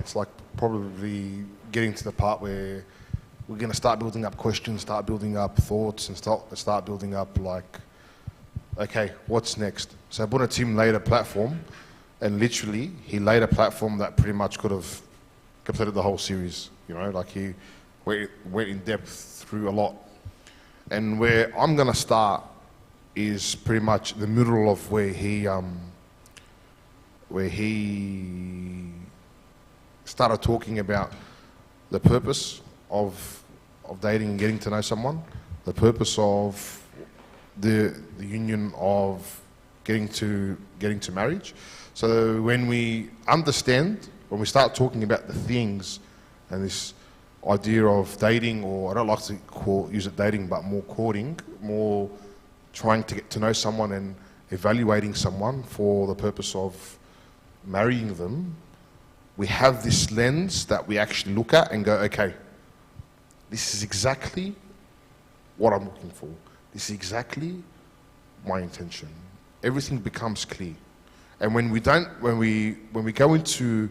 it's like probably getting to the part where we're going to start building up questions, start building up thoughts, and start building up like, okay, what's next? So Brother Tim laid a platform, and literally he laid a platform that pretty much could have completed the whole series. You know, like he went in depth through a lot. And where I'm going to start is pretty much the middle of where he started talking about the purpose of dating and getting to know someone, the purpose of the union of getting to marriage. So when we understand, when we start talking about the things and this idea of dating, or I don't like to use it dating, but more courting, more trying to get to know someone and evaluating someone for the purpose of marrying them, we have this lens that we actually look at and go, okay, this is exactly what I'm looking for. This is exactly my intention. Everything becomes clear. And when we go into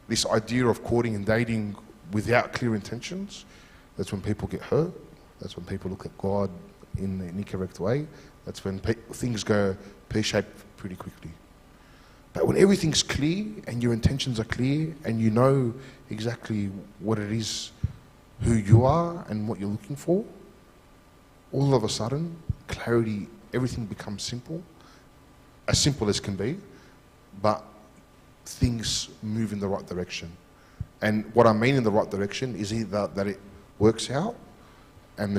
this idea of courting and dating without clear intentions, that's when people get hurt. That's when people look at God in an incorrect way. That's when things go pear-shaped pretty quickly. But when everything's clear and your intentions are clear and you know exactly what it is, who you are and what you're looking for, all of a sudden, clarity, everything becomes simple as can be, but things move in the right direction. And what I mean in the right direction is either that it works out and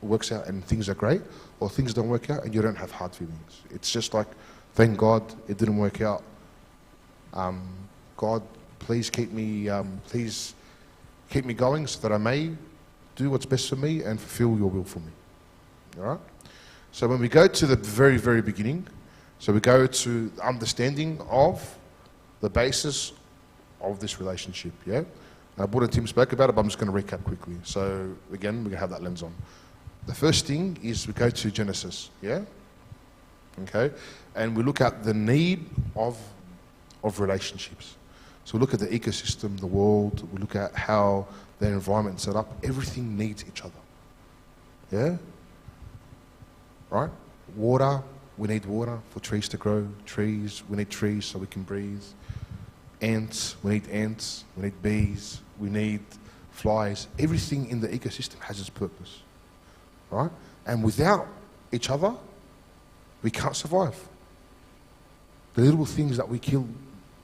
works out and things are great, or things don't work out and you don't have hard feelings. It's just like, thank God it didn't work out. God, please keep me going so that I may do what's best for me and fulfill your will for me. All right? So when we go to the very, very beginning, so we go to the understanding of the basis of this relationship, yeah? Brother Tim spoke about it, but I'm just going to recap quickly. So again, we're going to have that lens on. The first thing is we go to Genesis, yeah? Okay? And we look at the need of relationships. So we look at the ecosystem, the world, we look at how the environment is set up. Everything needs each other, yeah? Right? Water, we need water for trees to grow. Trees, we need trees so we can breathe. Ants, we need bees, we need flies. Everything in the ecosystem has its purpose, right? And without each other, we can't survive. The little things that we kill,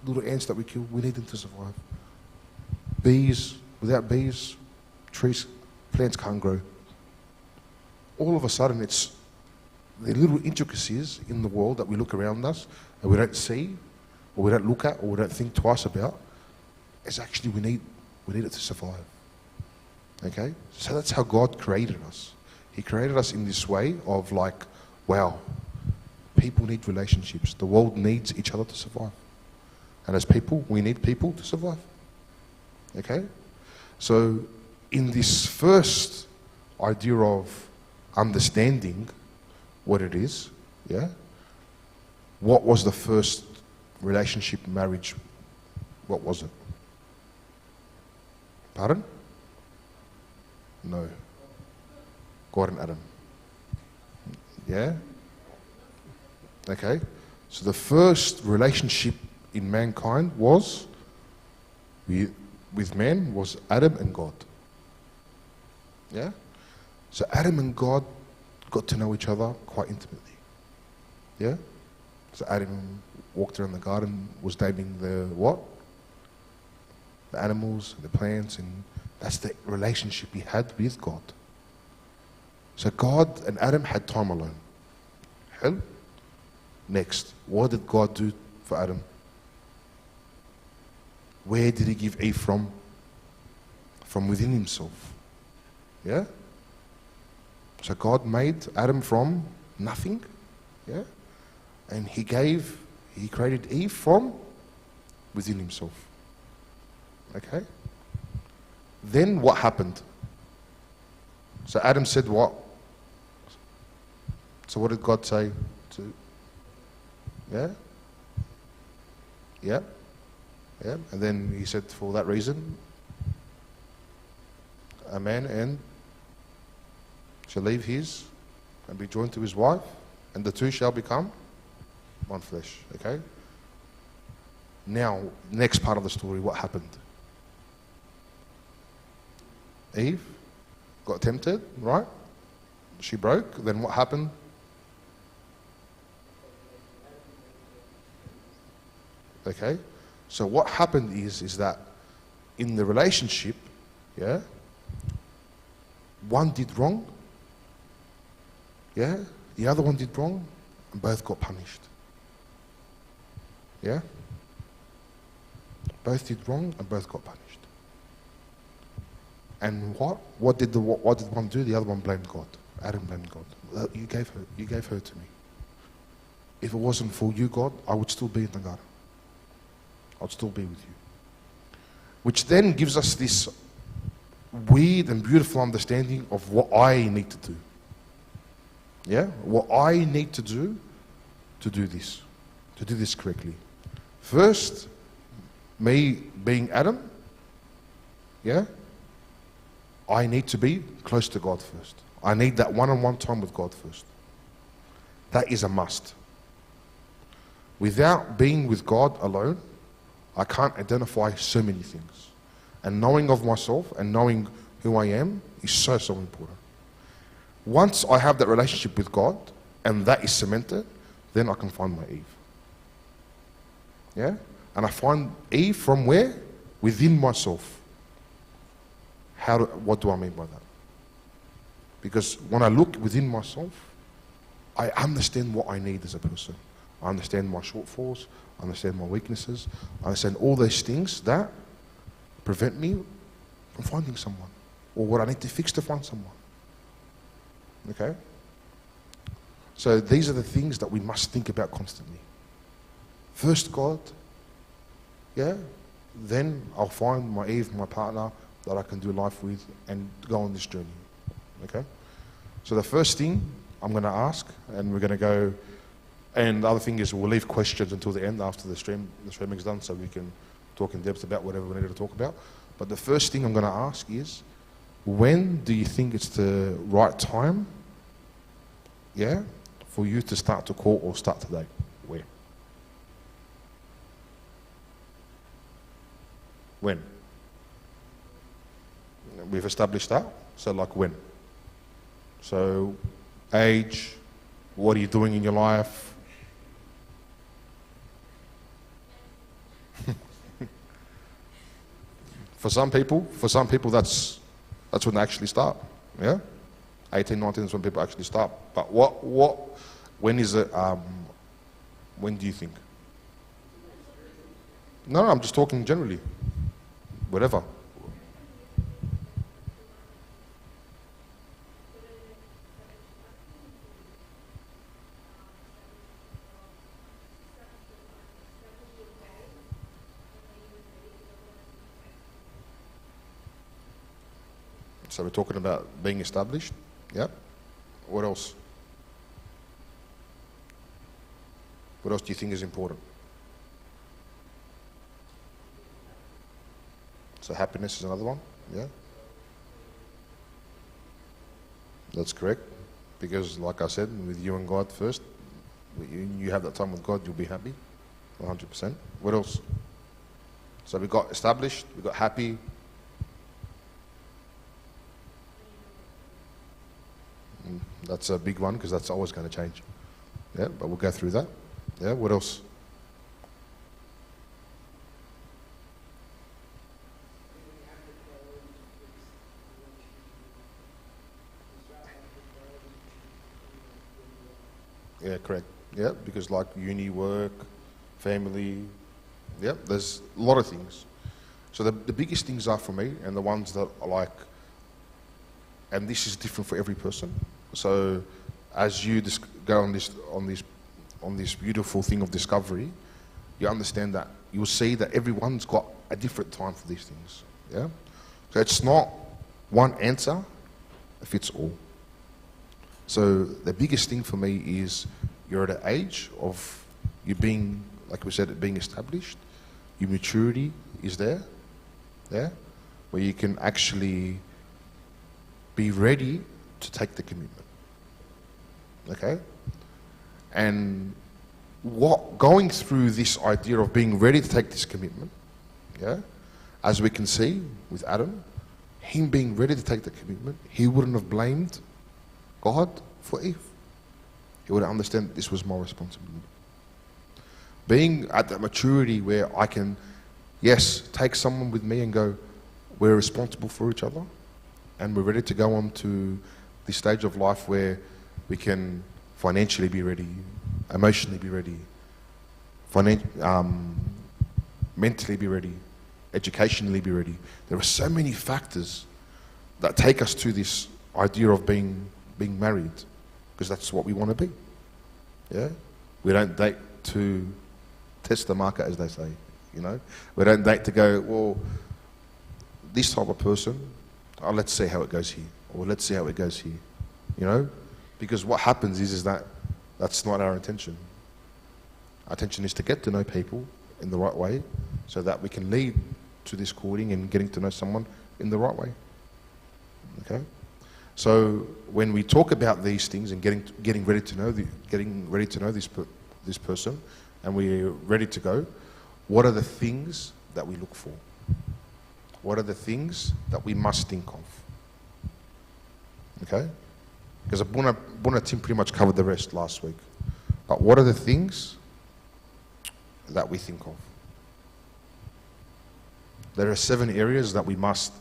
little ants that we kill, we need them to survive. Bees, without bees, trees, plants can't grow. All of a sudden, it's the little intricacies in the world that we look around us and we don't see, or we don't look at, or we don't think twice about, is actually we need it to survive. Okay? So that's how God created us. He created us in this way of like, wow, people need relationships. The world needs each other to survive. And as people, we need people to survive. Okay? So in this first idea of understanding what it is, yeah? What was the first relationship, marriage? What was it? Pardon? No. God and Adam. Yeah? Okay. So the first relationship in mankind was with man was Adam and God. Yeah? So Adam and God got to know each other quite intimately. Yeah? So Adam walked around the garden, was naming the what? The animals, the plants, and that's the relationship he had with God. So God and Adam had time alone. Hell? Next, what did God do for Adam? Where did he give Eve from? From within himself. Yeah? So God made Adam from nothing. Yeah? And he created Eve from within himself. Okay? Then what happened? So Adam said what? So what did God say to? Yeah? Yeah? Yeah? And then he said, for that reason, a man and shall leave his and be joined to his wife, and the two shall become one flesh. Okay? Now, next part of the story, what happened? Eve got tempted, right? She broke. Then what happened? Okay? So what happened is that in the relationship, yeah, one did wrong, yeah, the other one did wrong, and both got punished. Yeah? Both did wrong and both got punished. And what did one do? The other one blamed God. Adam blamed God. You gave her to me. If it wasn't for you, God, I would still be in the garden. I'd still be with you. Which then gives us this weird and beautiful understanding of what I need to do. Yeah? What I need to do this correctly. First, me being Adam, yeah? I need to be close to God first. I need that one-on-one time with God first. That is a must. Without being with God alone, I can't identify so many things. And knowing of myself and knowing who I am is so important. Once I have that relationship with God and that is cemented, then I can find my Eve. Yeah? And I find Eve from where? Within myself. What do I mean by that? Because when I look within myself, I understand what I need as a person. I understand my shortfalls, I understand my weaknesses, I understand all those things that prevent me from finding someone, or what I need to fix to find someone. Okay? So these are the things that we must think about constantly. First God, yeah, then I'll find my Eve, my partner, that I can do life with and go on this journey. Okay? So the first thing I'm going to ask, and we're going to go, and the other thing is we'll leave questions until the end after the streaming's done, so we can talk in depth about whatever we need to talk about. But the first thing I'm going to ask is, when do you think it's the right time, yeah, for you to start to court or start today? Where? When? We've established that. So like when? So age, what are you doing in your life? For some people that's when they actually start. Yeah? 18, 19 is when people actually start. But when is it, when do you think? No, I'm just talking generally. Whatever. So we're talking about being established. Yeah. What else? What else do you think is important? So happiness is another one. Yeah. That's correct. Because like I said, with you and God first, you have that time with God, you'll be happy. 100%. What else? So we got established, we got happy. That's a big one because that's always going to change. Yeah, but we'll go through that. Yeah, what else? Yeah, correct. Yeah, because like uni, work, family, yeah, there's a lot of things. So the biggest things are for me, and the ones that are like, and this is different for every person. So as you go on this beautiful thing of discovery, you understand that you'll see that everyone's got a different time for these things. Yeah. So it's not one answer fits all. So the biggest thing for me is you're at an age of you being, like we said, being established. your maturity is there, yeah, where you can actually be ready to take the commitment. Okay? And going through this idea of being ready to take this commitment, yeah, as we can see with Adam, him being ready to take the commitment, he wouldn't have blamed God for Eve. He would understand this was my responsibility. Being at that maturity where I can, yes, take someone with me and go, we're responsible for each other, and we're ready to go on to the stage of life where we can financially be ready, emotionally be ready, mentally be ready, educationally be ready. There are so many factors that take us to this idea of being married, because that's what we want to be. Yeah, we don't date to test the market, as they say. You know, we don't date to go, well, this type of person, oh, let's see how it goes here, or let's see how it goes here. You know, because what happens is that that's not our intention. Our intention is to get to know people in the right way, so that we can lead to this courting and getting to know someone in the right way. Okay, so when we talk about these things and getting ready to know this person, and we're ready to go, what are the things that we look for? What are the things that we must think of? Okay, because Buna Tim pretty much covered the rest last week. But what are the things that we think of? There are 7 areas that we must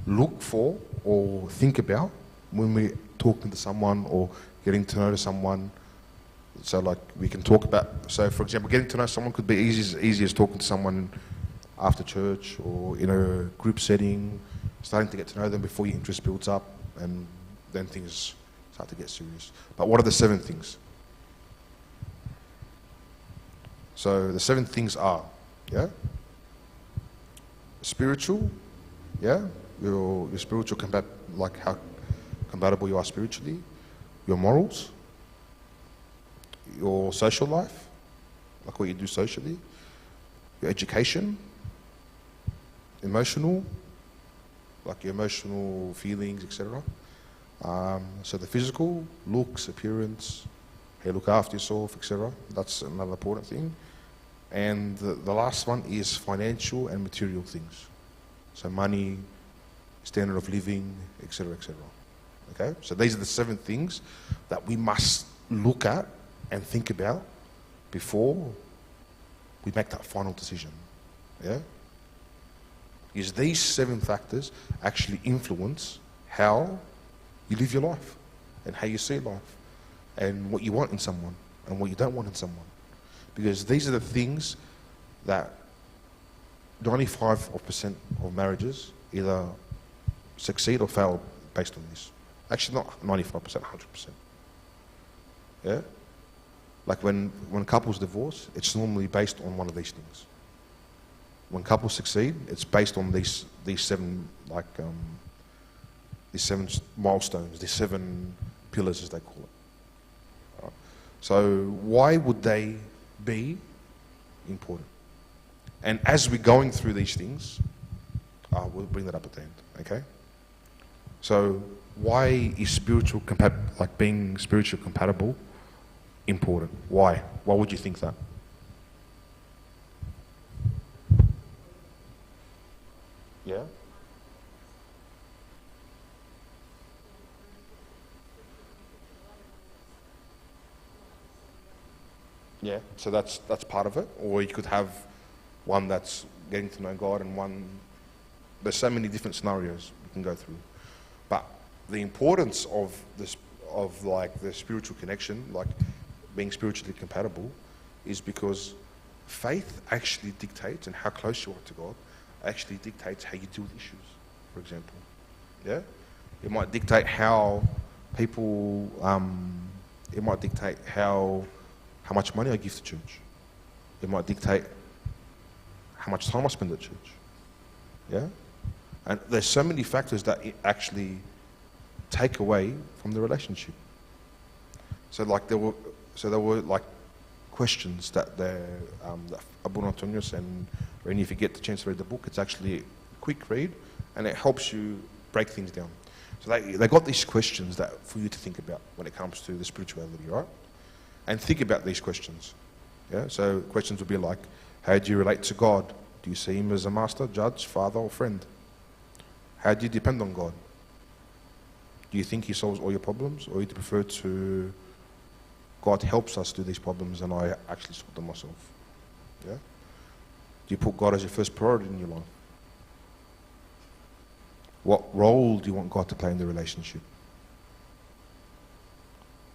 look for or think about when we're talking to someone or getting to know someone. So like we can talk about, so for example, getting to know someone could be easy as talking to someone after church or in a group setting, starting to get to know them before your interest builds up, and then things start to get serious. But what are the 7 things? So the 7 things are, yeah, spiritual, yeah, your spiritual like how compatible you are spiritually, your morals, your social life, like what you do socially, your education, emotional, like your emotional feelings, etc. So the physical, looks, appearance, how you look after yourself, etc. That's another important thing. And the last one is financial and material things. So money, standard of living, etc., etc. Okay? So these are the 7 things that we must look at and think about before we make that final decision. Yeah? Because these 7 factors actually influence how you live your life and how you see life and what you want in someone and what you don't want in someone. Because these are the things that 95% of marriages either succeed or fail based on this. Actually, not 95%, 100%. Yeah? Like when couples divorce, it's normally based on one of these things. When couples succeed, it's based on these 7 these 7 milestones, these 7 pillars, as they call it. Right? So why would they be important? And as we're going through these things, we'll bring that up at the end. Okay. So why is being spiritually compatible important? Why? Why would you think that? Yeah. Yeah. So that's part of it. Or you could have one that's getting to know God, and one. There's so many different scenarios we can go through. But the importance of this, of like the spiritual connection, like being spiritually compatible, is because faith actually dictates, and how close you are to God actually dictates how you deal with issues, for example. Yeah? It might dictate how people, it might dictate how much money I give to church. It might dictate how much time I spend at church. Yeah? And there's so many factors that it actually take away from the relationship. So there were like questions that Abu Antonius and Rennie, if you get the chance to read the book, it's actually a quick read, and it helps you break things down. So they got these questions that for you to think about when it comes to the spirituality, right? And think about these questions. Yeah. So questions would be like, how do you relate to God? Do you see him as a master, judge, father, or friend? How do you depend on God? Do you think he solves all your problems, or do you prefer to God helps us do these problems and I actually sort them myself? Yeah. Do you put God as your first priority in your life? What role do you want God to play in the relationship?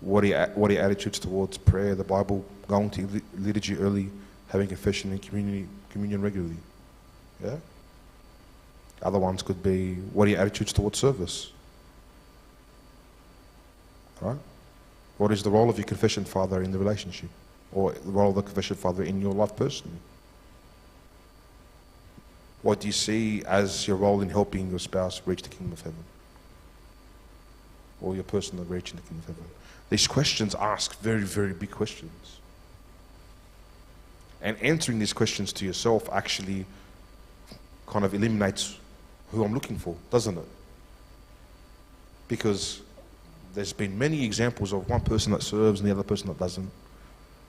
What are your attitudes towards prayer, the Bible, going to liturgy early, having confession and communion regularly? Yeah. Other ones could be, what are your attitudes towards service? Right? What is the role of your confession father in the relationship? Or the role of the confession father in your life personally? What do you see as your role in helping your spouse reach the kingdom of heaven? Or your personal reaching the kingdom of heaven? These questions ask very, very big questions. And answering these questions to yourself actually kind of eliminates who I'm looking for, doesn't it? Because there's been many examples of one person that serves and the other person that doesn't,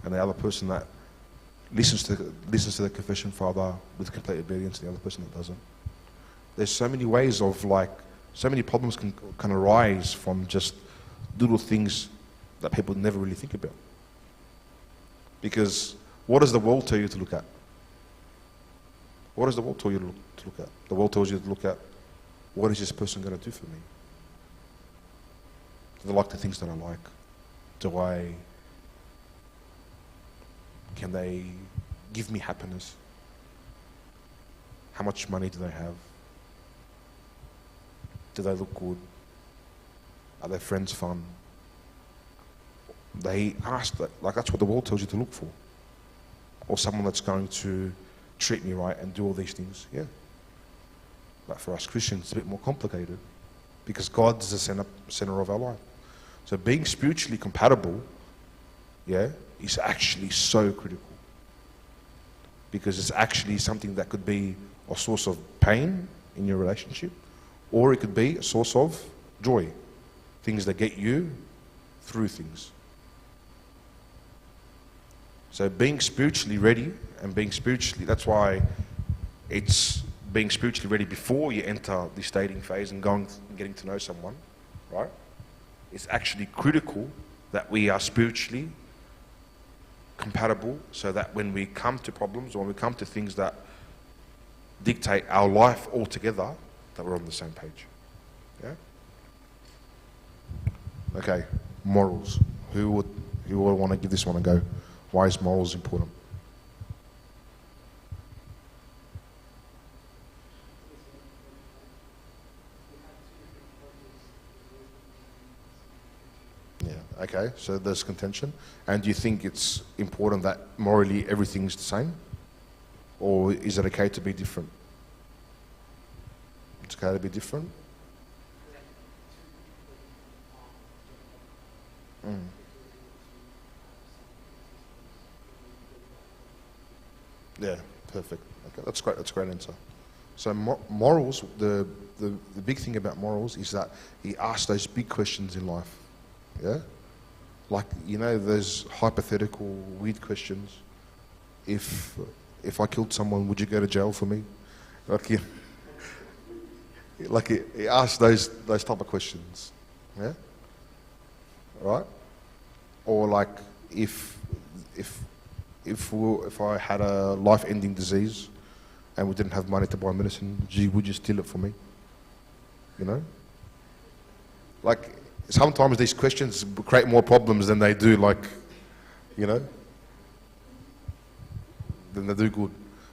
and the other person that listens to the confession father with complete obedience, and the other person that doesn't. There's so many ways of so many problems can arise from just little things that people never really think about. Because what does the world tell you to look at? What does the world tell you to look at? The world tells you to look at, what is this person going to do for me? Do they like the things that I like? Can they give me happiness? How much money do they have? Do they look good? Are their friends fun? They ask that, that's what the world tells you to look for. Or someone that's going to treat me right and do all these things, yeah. But for us Christians, it's a bit more complicated, because God is the center of our life. So being spiritually compatible, yeah, is actually so critical. Because it's actually something that could be a source of pain in your relationship, or it could be a source of joy. Things that get you through things. So being spiritually ready and that's why it's being spiritually ready before you enter this dating phase and getting to know someone, right? It's actually critical that we are spiritually compatible, so that when we come to problems or when we come to things that dictate our life altogether, that we're on the same page. Yeah? Okay, morals. Who would want to give this one a go? Why is morals important? Yeah, okay, so there's contention. And do you think it's important that morally everything's the same? Or is it okay to be different? It's okay to be different? Mm. Yeah, perfect. Okay, that's great. That's a great answer. So morals, the big thing about morals is that he asks those big questions in life. Yeah, like those hypothetical weird questions. If I killed someone, would you go to jail for me? He asks those type of questions. Yeah, right? Or like if I had a life-ending disease and we didn't have money to buy medicine, would you steal it for me? Sometimes these questions create more problems than they do, than they do good.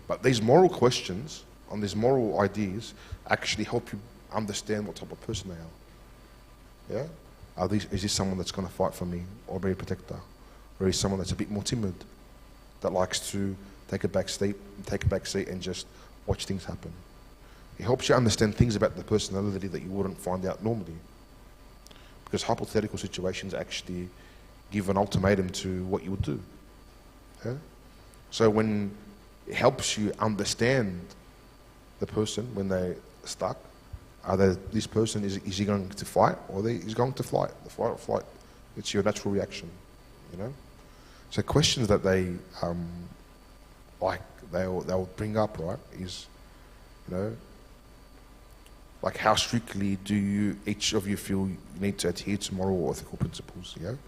But these moral questions on these moral ideas actually help you understand what type of person they are. Yeah? Is this someone that's going to fight for me or be a protector? Or is someone that's a bit more timid, that likes to take a back seat and just watch things happen? It helps you understand things about the personality that you wouldn't find out normally. Because hypothetical situations actually give an ultimatum to what you would do. Yeah? So when it helps you understand the person when they're stuck, this person, is he going to fight or he's going to flight? The fight or flight, it's your natural reaction, you know? So questions that they'll bring up, right, is, you know, like how strictly do each of you feel you need to adhere to moral or ethical principles, you know?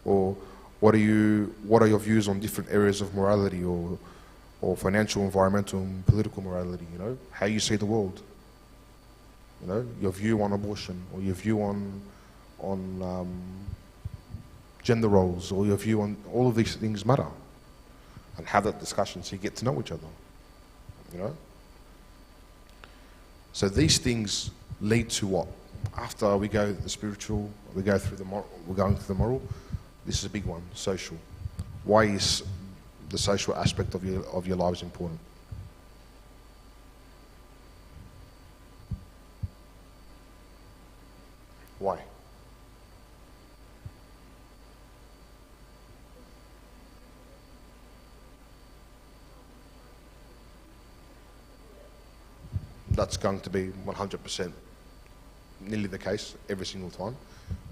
Or what are your views on different areas of morality or financial, environmental, and political morality, you know? How you see the world, you know? Your view on abortion, or your view on gender roles, or your view on all of these things matter. And have that discussion so you get to know each other, you know? So these things lead to what? After we go the spiritual, we go through the moral, we're going through the moral. This is a big one, social. Why is the social aspect of your lives important? Why? That's going to be 100% nearly the case every single time.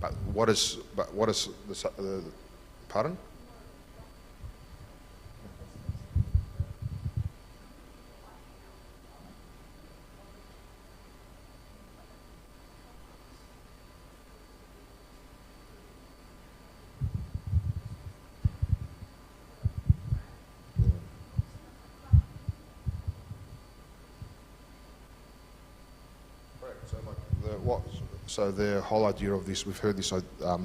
But what is the pardon? So the whole idea of this, we've heard this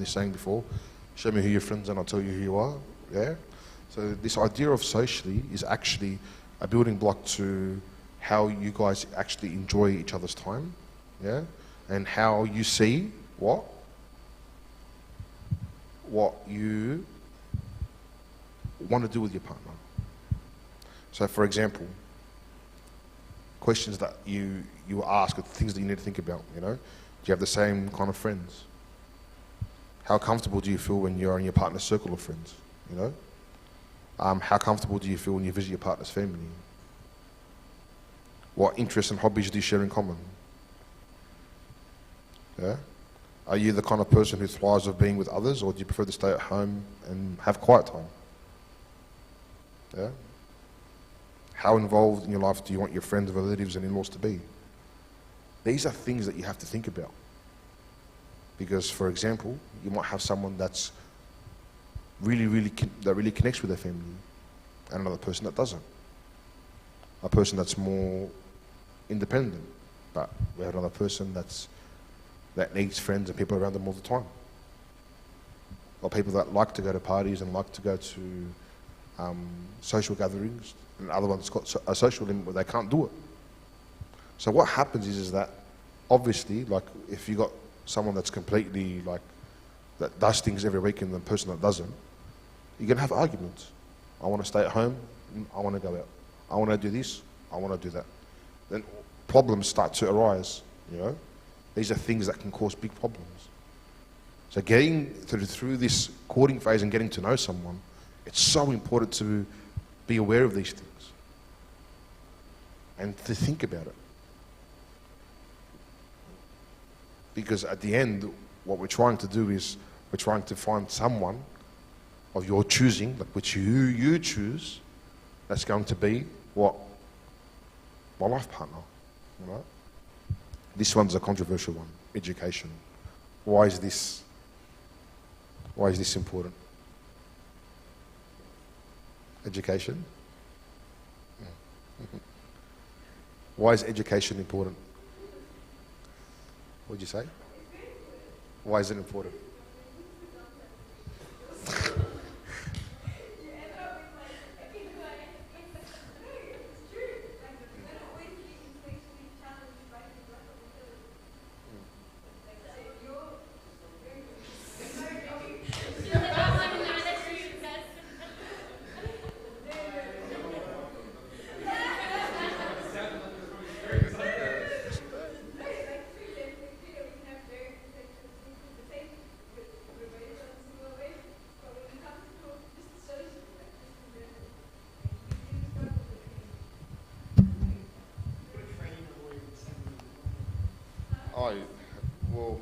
saying before, show me who your friends are and I'll tell you who you are, yeah? So this idea of socially is actually a building block to how you guys actually enjoy each other's time, yeah? And how you see what you want to do with your partner. So for example, questions that you ask, or things that you need to think about, you know? Do you have the same kind of friends? How comfortable do you feel when you're in your partner's circle of friends, you know? How comfortable do you feel when you visit your partner's family? What interests and hobbies do you share in common? Yeah? Are you the kind of person who thrives of being with others, or do you prefer to stay at home and have quiet time? Yeah? How involved in your life do you want your friends, relatives, and in-laws to be? These are things that you have to think about. Because, for example, you might have someone that's really connects with their family, and another person that doesn't. A person that's more independent, but we have another person that needs friends and people around them all the time. Or people that like to go to parties and like to go to social gatherings, and other ones got a social limit where they can't do it. So what happens is that obviously, like, if you got someone that's completely like that does things every week and the person that doesn't, you're gonna have arguments. I want to stay at home. I want to go out. I want to do this. I want to do that. Then problems start to arise. You know, these are things that can cause big problems. So getting through this courting phase and getting to know someone, it's so important to be aware of these things and to think about it. Because at the end, what we're trying to do is we're trying to find someone of your choosing, like which you choose, that's going to be what? My life partner. Right? This one's a controversial one. Education. Why is this important? Education? Why is education important? What'd you say? Why is it important? Oh, well.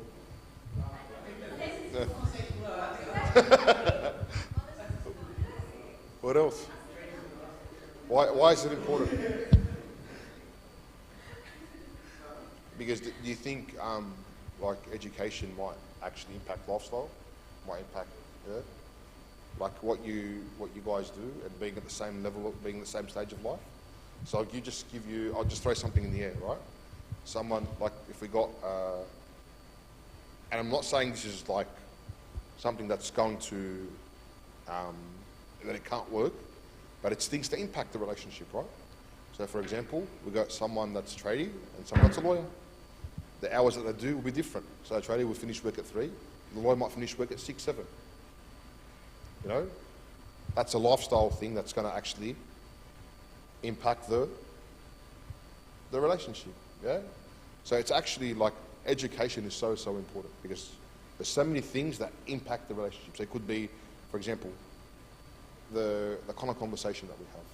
What else? Why is it important? Because do you think like education might actually impact lifestyle? Might impact, yeah? Like what you guys do and being at the same level, being at the same stage of life? So I'll just throw something in the air, right? Someone, like if we got, and I'm not saying this is like something that's going to, that it can't work, but it's things that impact the relationship, right? So for example, we got someone that's a tradie and someone that's a lawyer. The hours that they do will be different. So a tradie will finish work at 3, the lawyer might finish work at 6, 7. You know? That's a lifestyle thing that's going to actually impact the relationship, yeah? So it's actually like education is so important because there's so many things that impact the relationship. So it could be, for example, the kind of conversation that we have,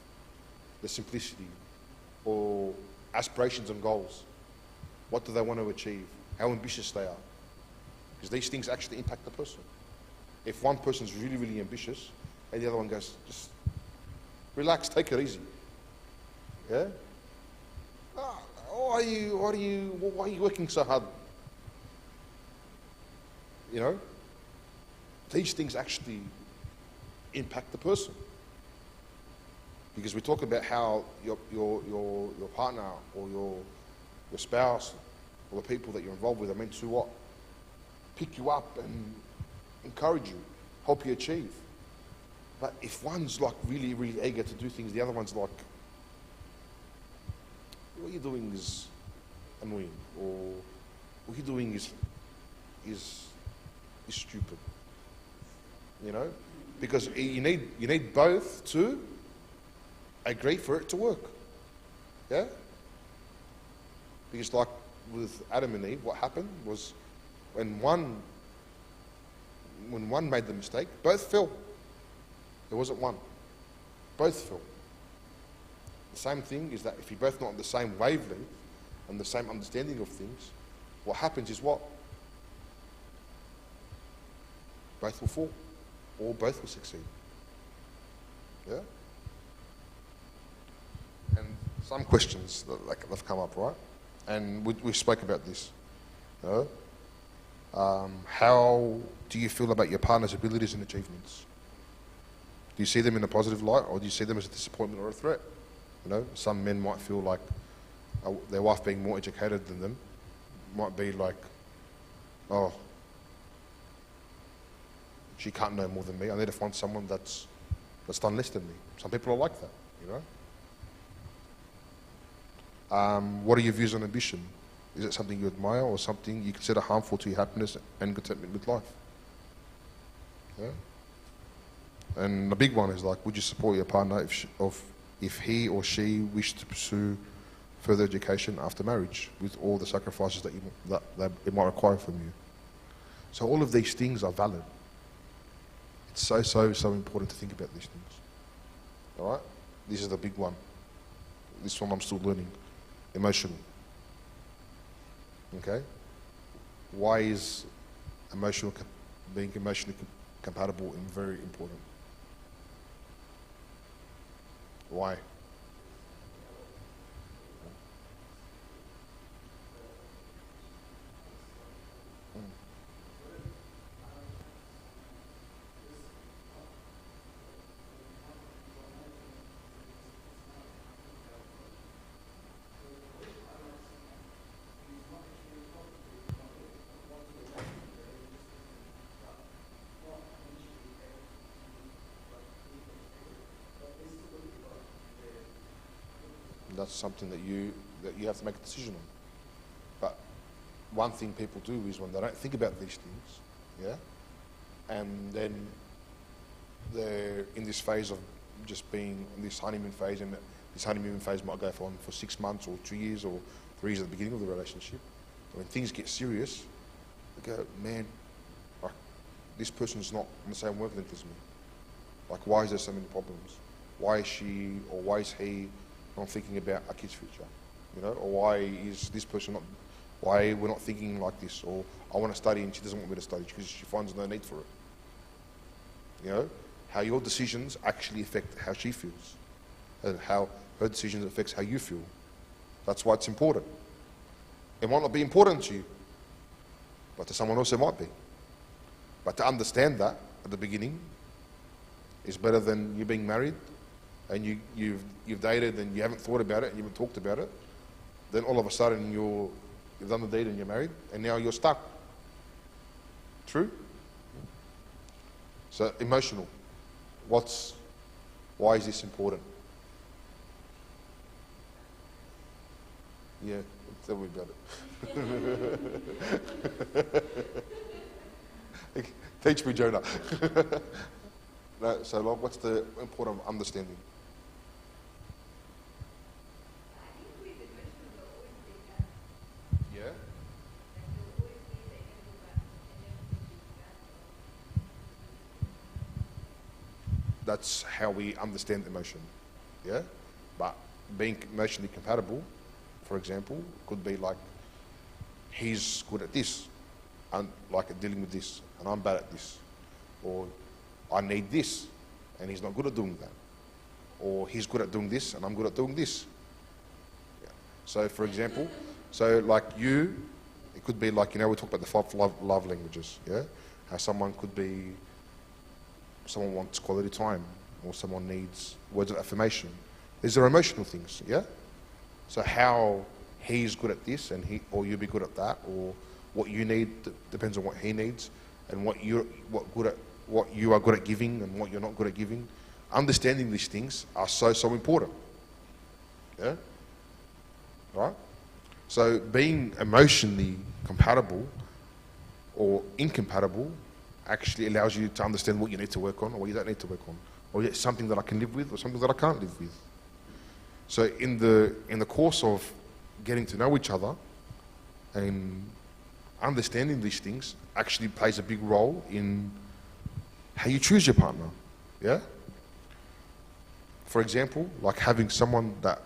the simplicity, or aspirations and goals. What do they want to achieve? How ambitious they are. Because these things actually impact the person. If one person's really, really ambitious, and the other one goes, just relax, take it easy. Yeah? Why are you working so hard? You know? These things actually impact the person. Because we talk about how your partner or your spouse or the people that you're involved with are meant to what? Pick you up and encourage you, help you achieve. But if one's like really, really eager to do things, the other one's like, what you're doing is annoying, or what you're doing is stupid. You know? Because you need both to agree for it to work. Yeah? Because like with Adam and Eve, what happened was when one made the mistake, both fell. There wasn't one. Both fell. The same thing is that if you're both not on the same wavelength and the same understanding of things, what happens is what? Both will fall, or both will succeed. Yeah? And some questions that have come up, right? And we spoke about this. You know? How do you feel about your partner's abilities and achievements? Do you see them in a positive light, or do you see them as a disappointment or a threat? You know, some men might feel like their wife being more educated than them might be like, oh, she can't know more than me. I need to find someone that's done less than me. Some people are like that, you know. What are your views on ambition? Is it something you admire or something you consider harmful to your happiness and contentment with life? Yeah. And the big one is like, would you support your partner if he or she wished to pursue further education after marriage with all the sacrifices that it might require from you? So all of these things are valid. It's so important to think about these things. All right? This is the big one. This one I'm still learning. Emotional. Okay? Why is being emotionally compatible very important? Why? That's something that you have to make a decision on. But one thing people do is when they don't think about these things, yeah, and then they're in this phase of just being in this honeymoon phase, and this honeymoon phase might go on for 6 months or 2 years or 3 years at the beginning of the relationship. But when things get serious, they go, man, like, this person's not on the same wavelength as me. Like, why is there so many problems? Why is she or why is he not thinking about our kids' future? You know, or why is this person not Why we're not thinking like this? Or I want to study and she doesn't want me to study because she finds no need for it. You know, how your decisions actually affect how she feels, and how her decisions affects how you feel. That's why it's important. It might not be important to you, but to someone else it might be. But to understand that at the beginning is better than you being married and you've dated and you haven't thought about it and you haven't talked about it. Then all of a sudden you've done the deed and you're married and now you're stuck. True? So emotional. Why is this important? Yeah, tell me about it. Teach me, Jonah. No, so like, what's the important understanding? Yeah? That's how we understand emotion. Yeah? But being emotionally compatible, for example, could be like, he's good at this, and like at dealing with this, and I'm bad at this. Or I need this, and he's not good at doing that. Or he's good at doing this, and I'm good at doing this. Yeah. So for example, so like you, it could be like, you know, we talk about the 5 love languages, yeah? How someone wants quality time, or someone needs words of affirmation. These are emotional things, yeah? So how he's good at this, or you be good at that, or what you need depends on what he needs, and what you are good at giving and what you're not good at giving. Understanding these things are so important. Yeah? Right? So being emotionally compatible or incompatible actually allows you to understand what you need to work on or what you don't need to work on. Or it's something that I can live with or something that I can't live with. So in the course of getting to know each other and understanding these things actually plays a big role in how you choose your partner. Yeah? For example, like having someone that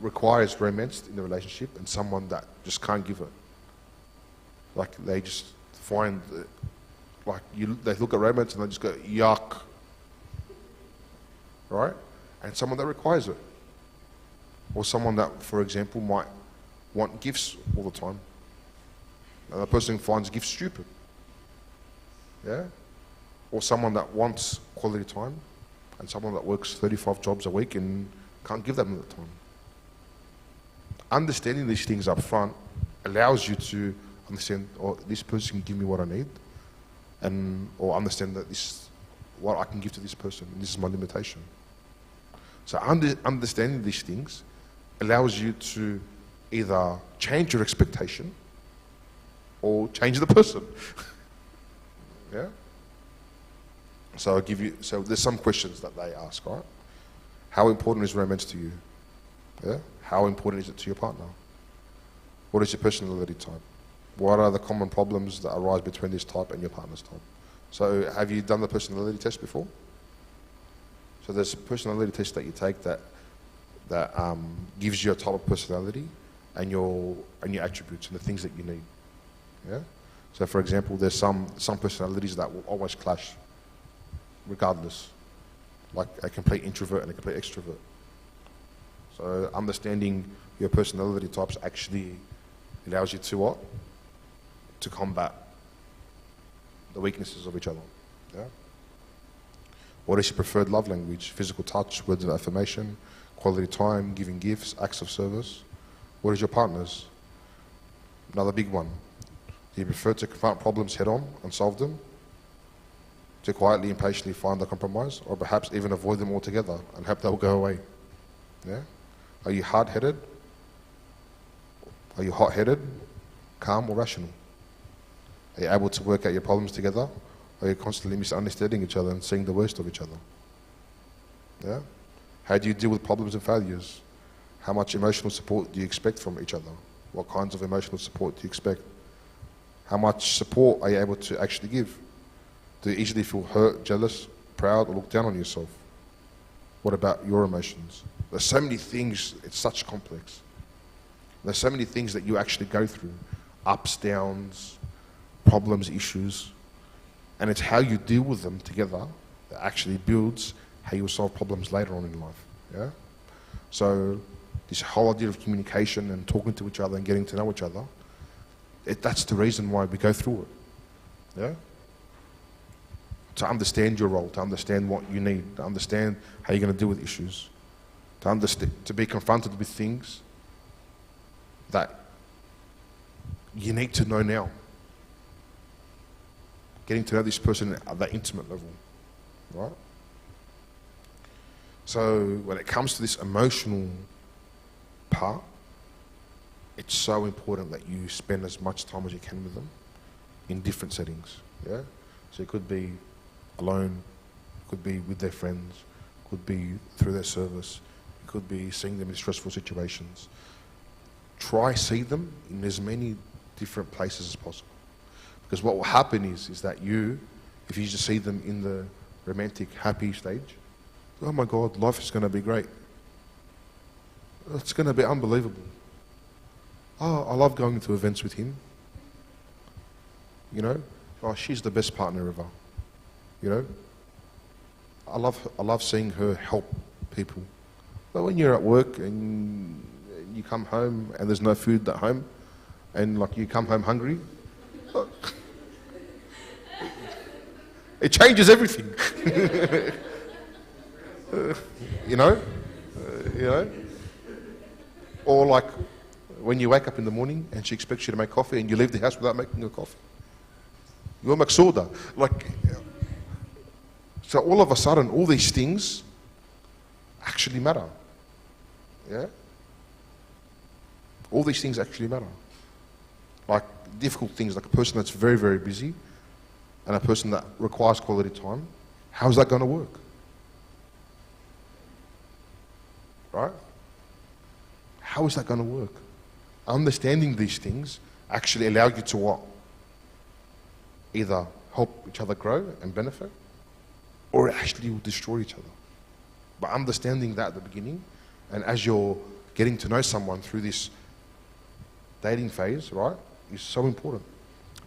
requires romance in the relationship and someone that just can't give it. Like they just find, they look at romance and they just go, yuck. Right? And someone that requires it. Or someone that, for example, might want gifts all the time. And the person who finds gifts stupid. Yeah? Or someone that wants quality time and someone that works 35 jobs a week and can't give them the time. Understanding these things up front allows you to understand, this person can give me what I need, or understand that this is what I can give to this person, and this is my limitation. So understanding these things allows you to either change your expectation or change the person. Yeah? So there's some questions that they ask, right? How important is romance to you? Yeah? How important is it to your partner? What is your personality type? What are the common problems that arise between this type and your partner's type? So have you done the personality test before? So there's a personality test that you take that gives you a type of personality and your attributes and the things that you need. Yeah? So for example, there's some personalities that will always clash regardless, like a complete introvert and a complete extrovert. So understanding your personality types actually allows you to what? To combat the weaknesses of each other. Yeah? What is your preferred love language? Physical touch, words of affirmation, quality time, giving gifts, acts of service. What is your partner's? Another big one. Do you prefer to confront problems head on and solve them? To quietly and patiently find a compromise? Or perhaps even avoid them altogether and hope they'll go away? Yeah? Are you hard-headed? Are you hot-headed, calm or rational? Are you able to work out your problems together? Or are you constantly misunderstanding each other and seeing the worst of each other? Yeah? How do you deal with problems and failures? How much emotional support do you expect from each other? What kinds of emotional support do you expect? How much support are you able to actually give? Do you easily feel hurt, jealous, proud, or look down on yourself? What about your emotions? There's so many things, it's such complex. There's so many things that you actually go through. ups, downs, problems, issues, and it's how you deal with them together that actually builds how you solve problems later on in life. Yeah. So this whole idea of communication and talking to each other and getting to know each other, that's the reason why we go through it. Yeah. To understand your role, to understand what you need, to understand how you're going to deal with issues, to be confronted with things that you need to know now. Getting to know this person at that intimate level, right? So when it comes to this emotional part, it's so important that you spend as much time as you can with them in different settings, yeah? So it could be alone, could be with their friends, could be through their service, it could be seeing them in stressful situations. Try see them in as many different places as possible. Because what will happen is that if you just see them in the romantic, happy stage, oh my God, life is going to be great. It's going to be unbelievable. Oh, I love going to events with him. You know, oh, she's the best partner ever. You know, I love seeing her help people. But when you're at work and you come home and there's no food at home, and like you come home hungry, it changes everything. You know, or like when you wake up in the morning and she expects you to make coffee and you leave the house without making her coffee. You're maksoda. Like, so all of a sudden, all these things actually matter. Yeah? All these things actually matter. Like difficult things, like a person that's very, very busy and a person that requires quality time, how's that going to work? Right? How is that going to work? Understanding these things actually allow you to what? Either help each other grow and benefit, or it actually will destroy each other. But understanding that at the beginning, and as you're getting to know someone through this dating phase, right, is so important.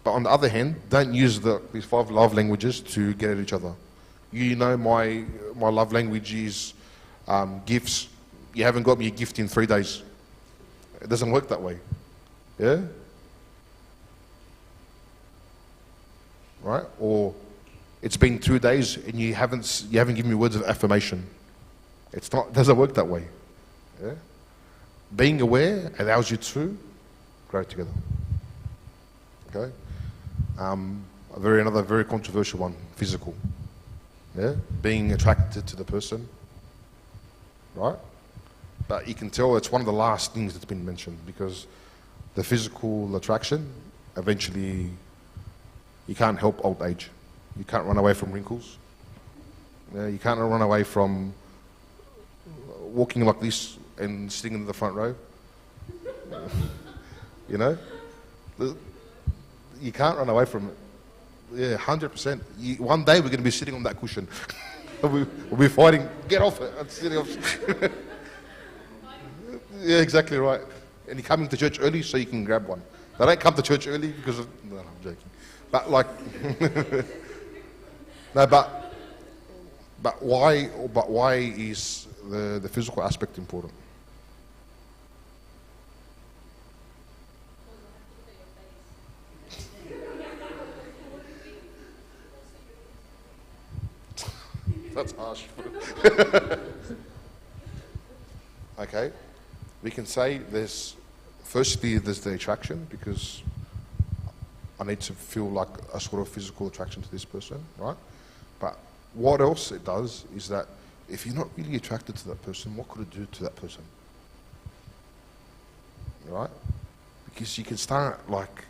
But on the other hand, don't use these 5 love languages to get at each other. You know, my love language is gifts. You haven't got me a gift in 3 days. It doesn't work that way. Yeah? Right? Or it's been 2 days and you haven't given me words of affirmation. It doesn't work that way. Yeah? Being aware allows you to grow together. Okay? Another very controversial one, physical. Yeah? Being attracted to the person. Right? But you can tell it's one of the last things that's been mentioned, because the physical attraction, eventually you can't help old age. You can't run away from wrinkles. You can't run away from walking like this and sitting in the front row. You know? You can't run away from it. Yeah, 100%. One day we're going to be sitting on that cushion. We'll be fighting, get off it. And sitting off. Yeah, exactly right. And you're coming to church early so you can grab one. They don't come to church early because of... No, I'm joking. But like... No, but why is the physical aspect important? That's harsh. Okay, we can say there's the attraction, because I need to feel like a sort of physical attraction to this person, right? But what else it does is that if you're not really attracted to that person, what could it do to that person? Right? Because you can start like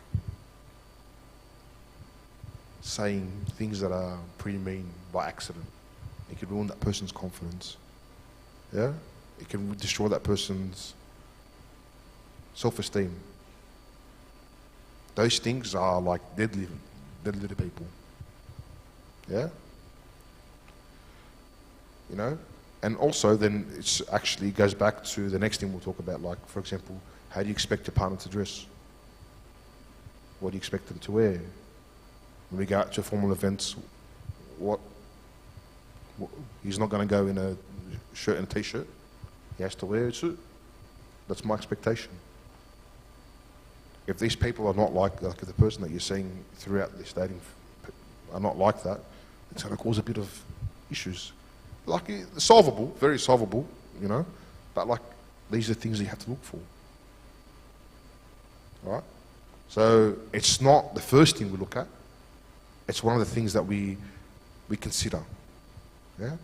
saying things that are pretty mean by accident. It can ruin that person's confidence. Yeah? It can destroy that person's self-esteem. Those things are like deadly to people. Yeah? You know? And also then it actually goes back to the next thing we'll talk about, like, for example, how do you expect your partner to dress? what do you expect them to wear? When we go out to formal events, what he's not going to go in a shirt and a t-shirt. He has to wear a suit. That's my expectation. If these people are not like the person that you're seeing throughout this dating are not like that, it's going to cause a bit of issues. Like, solvable, very solvable, you know, but like, these are things you have to look for. All right? So it's not the first thing we look at. It's one of the things that we consider. Yeah?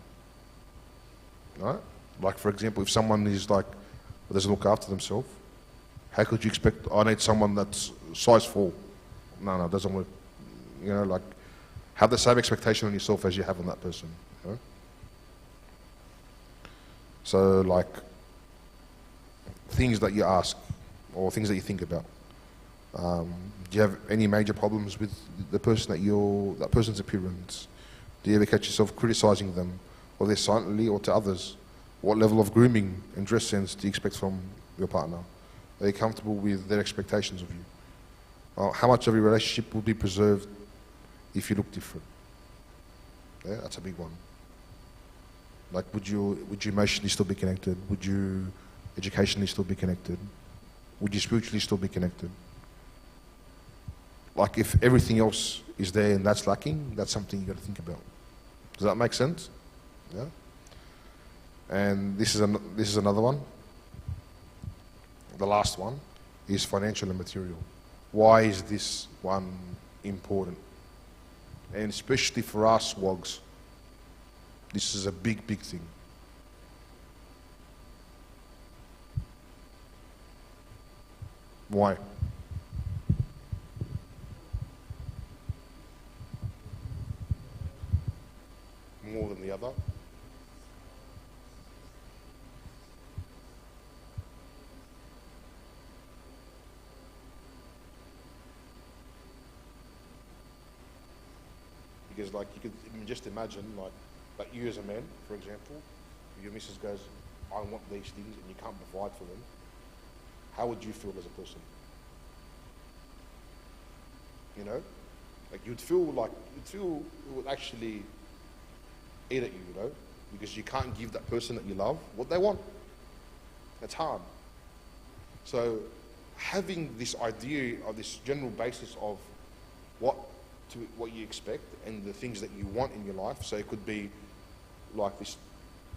All right? Like, for example, if someone is like, doesn't look after themselves, how could you expect, I need someone that's size 4? No, it doesn't work. You know, like, have the same expectation on yourself as you have on that person. You know? So, like, things that you ask or things that you think about. Do you have any major problems with the person that person's appearance? Do you ever catch yourself criticizing them, whether silently or to others? What level of grooming and dress sense do you expect from your partner? Are you comfortable with their expectations of you? How much of your relationship will be preserved if you look different? Yeah, that's a big one. Like, would you emotionally still be connected? Would you educationally still be connected? Would you spiritually still be connected? Like, if everything else is there and that's lacking, that's something you got to think about. Does that make sense? Yeah. And this is another one. The last one is financial and material. Why is this one important? And especially for us WOGs, this is a big, big thing. Why? More than the other? Because, like, you could just imagine, like you as a man, for example, your missus goes, I want these things, and you can't provide for them. How would you feel as a person? You know? Like, it would actually eat at you, you know? Because you can't give that person that you love what they want. That's hard. So, having this idea of this general basis of what you expect and the things that you want in your life. So it could be like this,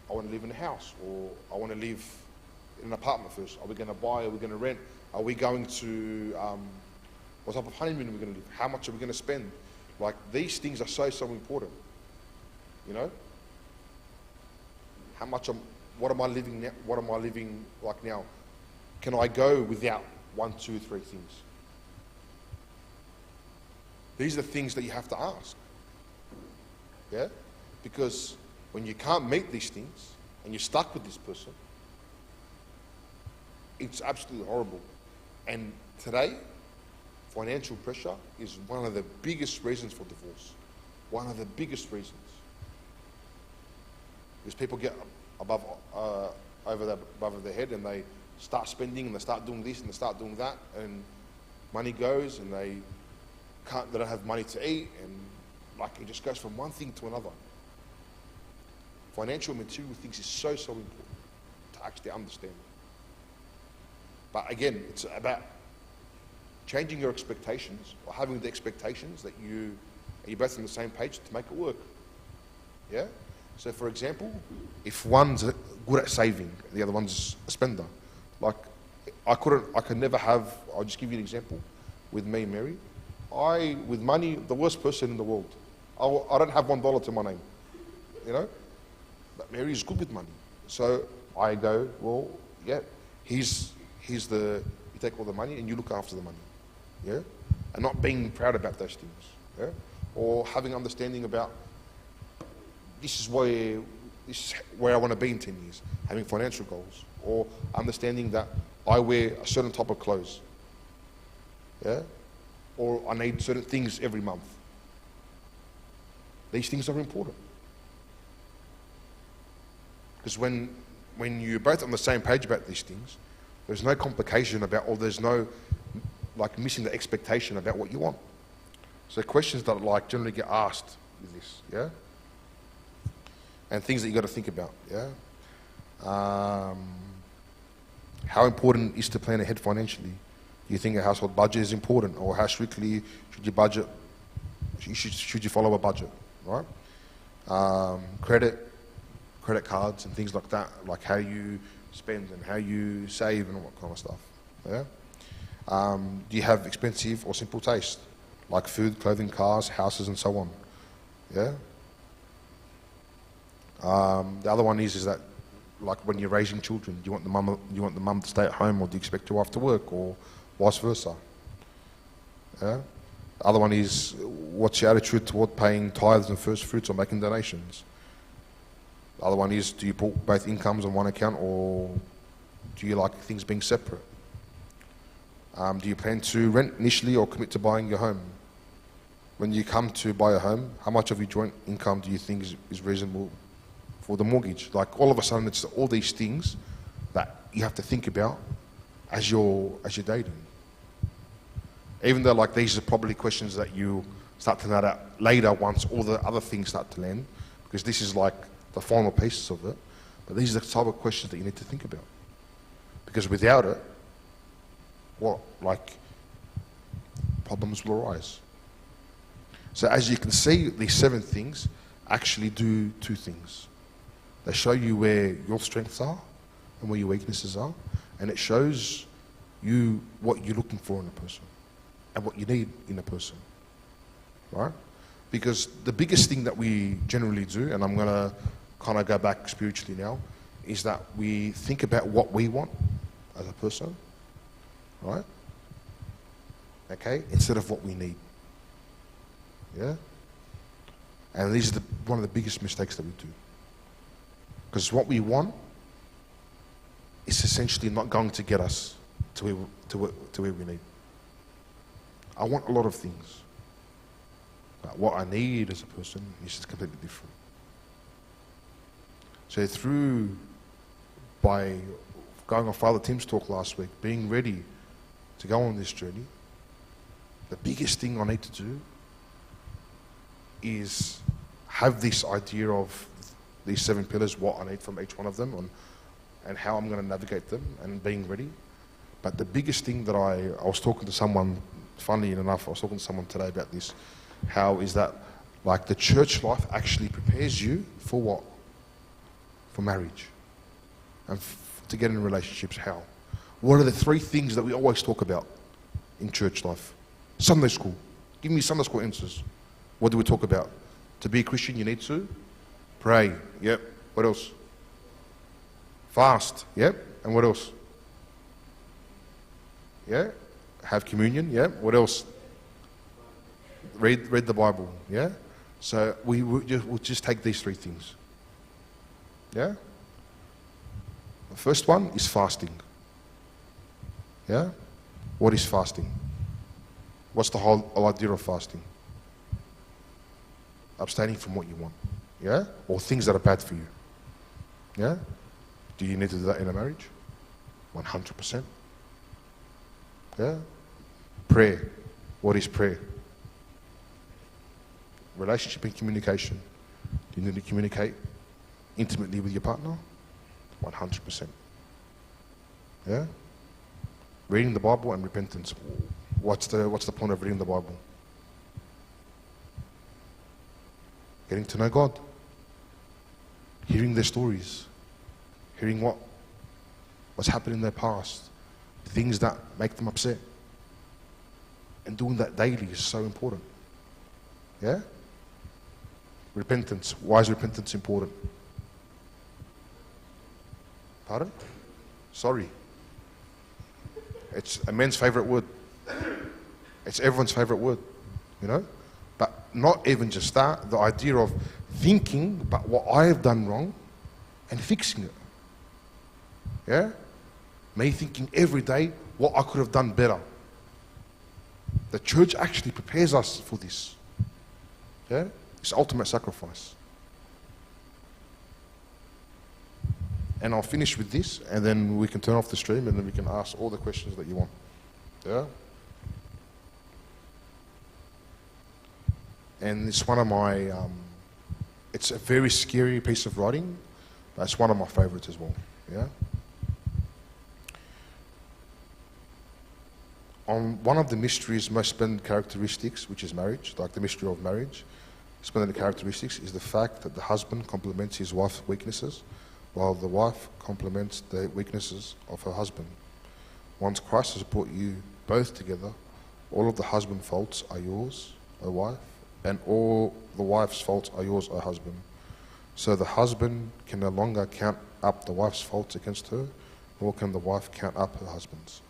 I want to live in a house, or I want to live in an apartment first. Are we going to buy? Are we going to rent? Are we going to, what type of honeymoon are we going to live? How much are we going to spend? Like, these things are so important. You know? What am I living now? What am I living like now? Can I go without 1, 2, 3 things? These are the things that you have to ask. Yeah? Because when you can't meet these things and you're stuck with this person, it's absolutely horrible. And today, financial pressure is one of the biggest reasons for divorce. One of the biggest reasons. Because people get above their head and they start spending and they start doing this and they start doing that, and money goes and they don't have money to eat, and like, it just goes from one thing to another. Financial and material things is so important to actually understand. But again, it's about changing your expectations, or having the expectations that you're both on the same page to make it work. Yeah? So for example, if one's good at saving, the other one's a spender. Like, I could never have, I'll just give you an example, with me and Mary. With money, the worst person in the world. I don't have $1 to my name, you know? But Mary's good with money. So I go, well, yeah, you take all the money and you look after the money, yeah? And not being proud about those things, yeah? Or having understanding about, this is where I want to be in 10 years, having financial goals. Or understanding that I wear a certain type of clothes, yeah? Or I need certain things every month. These things are important. Because when you're both on the same page about these things, there's no complication about, or there's no like missing the expectation about what you want. So questions that like generally get asked with this, yeah? And things that you got to think about, yeah? How important is to plan ahead financially? Do you think a household budget is important, or how strictly should you budget? Should you follow a budget, right? Credit cards and things like that, like how you spend and how you save and all that kind of stuff, yeah? Do you have expensive or simple taste, like food, clothing, cars, houses, and so on, yeah? The other one is that, like when you're raising children, do you want the mum to stay at home, or do you expect your wife to work, or vice versa? Yeah. The other one is, what's your attitude toward paying tithes and first fruits or making donations? The other one is, do you put both incomes on one account, or do you like things being separate? Do you plan to rent initially or commit to buying your home? When you come to buy a home, how much of your joint income do you think is reasonable for the mortgage? Like all of a sudden, it's all these things that you have to think about as you're dating. Even though like these are probably questions that you start to know out later once all the other things start to land, because this is like the final pieces of it. But these are the type of questions that you need to think about, because without it, problems will arise. So as you can see, these 7 things actually do 2 things. They show you where your strengths are and where your weaknesses are, and it shows you what you're looking for in a person and what you need in a person, right? Because the biggest thing that we generally do, and I'm going to kind of go back spiritually now, is that we think about what we want as a person, right? Okay, instead of what we need. Yeah? And these are one of the biggest mistakes that we do. Because what we want is essentially not going to get us to where we need. I want a lot of things. But what I need as a person is just completely different. So by going on Father Tim's talk last week, being ready to go on this journey, the biggest thing I need to do is have this idea of these 7 pillars, what I need from each one of them, and how I'm going to navigate them, and being ready. But the biggest thing that I was talking to someone, funnily enough, I was talking to someone today about this, how is that like the church life actually prepares you for what? For marriage. And to get in relationships, how? What are the 3 things that we always talk about in church life? Sunday school. Give me Sunday school answers. What do we talk about? To be a Christian, you need to pray. Yep. What else? Fast. Yep. And what else? Yeah. Have communion. Yep. What else? Read the Bible. Yeah. So we'll just take these 3 things. Yeah. The first one is fasting. Yeah. What is fasting? What's the whole idea of fasting? Abstaining from what you want, yeah? Or things that are bad for you, yeah? Do you need to do that in a marriage? 100%. Yeah? Prayer. What is prayer? Relationship and communication. Do you need to communicate intimately with your partner? 100%. Yeah? Reading the Bible and repentance. What's the point of reading the Bible? Getting to know God. Hearing their stories. Hearing what's happened in their past. Things that make them upset. And doing that daily is so important. Yeah? Repentance. Why is repentance important? Pardon? Sorry. It's a man's favorite word. It's everyone's favorite word, you know? But not even just that, the idea of thinking about what I have done wrong and fixing it. Yeah? Me thinking every day what I could have done better. The church actually prepares us for this. Yeah? It's ultimate sacrifice. And I'll finish with this, and then we can turn off the stream, and then we can ask all the questions that you want. Yeah? and it's one of my, it's a very scary piece of writing, but it's one of my favourites as well, yeah? On one of the mysteries, most splendid characteristics, which is marriage, like the mystery of marriage, splendid characteristics is the fact that the husband complements his wife's weaknesses, while the wife complements the weaknesses of her husband. Once Christ has brought you both together, all of the husband faults are yours, O wife, and all the wife's faults are yours, O husband. So the husband can no longer count up the wife's faults against her, nor can the wife count up her husband's.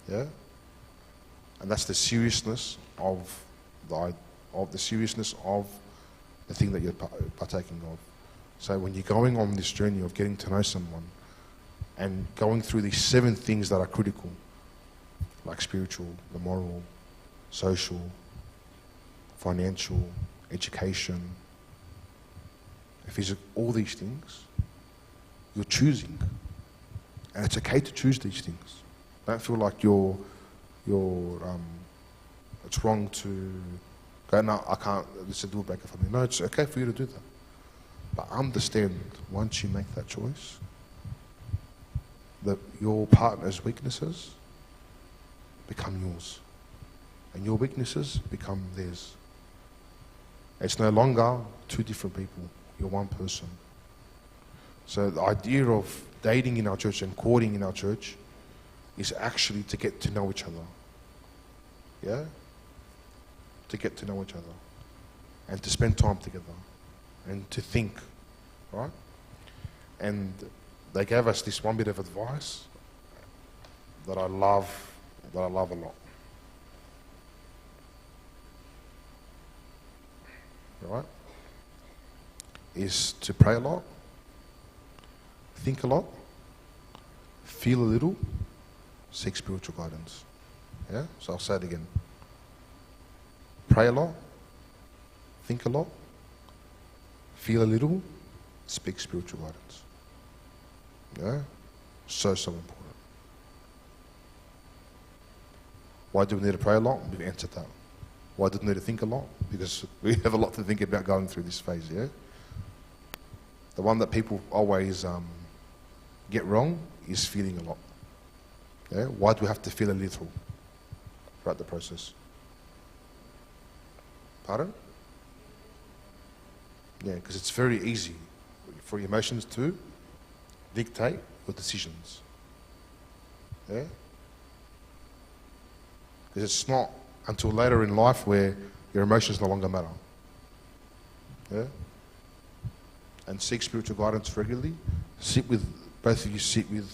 Yeah? And that's the seriousness of the seriousness of the thing that you're partaking of. So when you're going on this journey of getting to know someone and going through these 7 things that are critical, like spiritual, the moral, social, financial, education, all these things, you're choosing. And it's okay to choose these things. Don't feel like it's wrong to go, no, I can't, it's a deal breaker for me. No, it's okay for you to do that. But understand, once you make that choice, that your partner's weaknesses become yours. And your weaknesses become theirs. It's no longer 2 different people. You're one person. So the idea of dating in our church and courting in our church is actually to get to know each other. Yeah? To get to know each other. And to spend time together. And to think. Right? And they gave us this one bit of advice that I love a lot. Right? Is to pray a lot, think a lot, feel a little, seek spiritual guidance. Yeah? So I'll say it again. Pray a lot, think a lot, feel a little, speak spiritual guidance. Yeah? So important. Why do we need to pray a lot? We've answered that. Why do we need to think a lot? Because we have a lot to think about going through this phase, yeah? The one that people always get wrong is feeling a lot. Yeah? Why do we have to feel a little throughout the process? Pardon? Yeah, because it's very easy for your emotions to dictate your decisions. Yeah? Because it's not until later in life where your emotions no longer matter. Yeah? And seek spiritual guidance regularly. Both of you sit with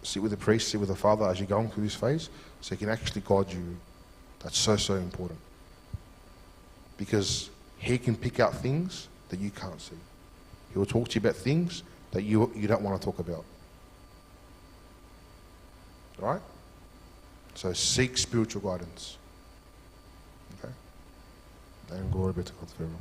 the priest, sit with the father as you're going through this phase, so he can actually guide you. That's so important. Because he can pick out things that you can't see. He will talk to you about things that you don't want to talk about. Right? So seek spiritual guidance. Okay? And glory be to God forever.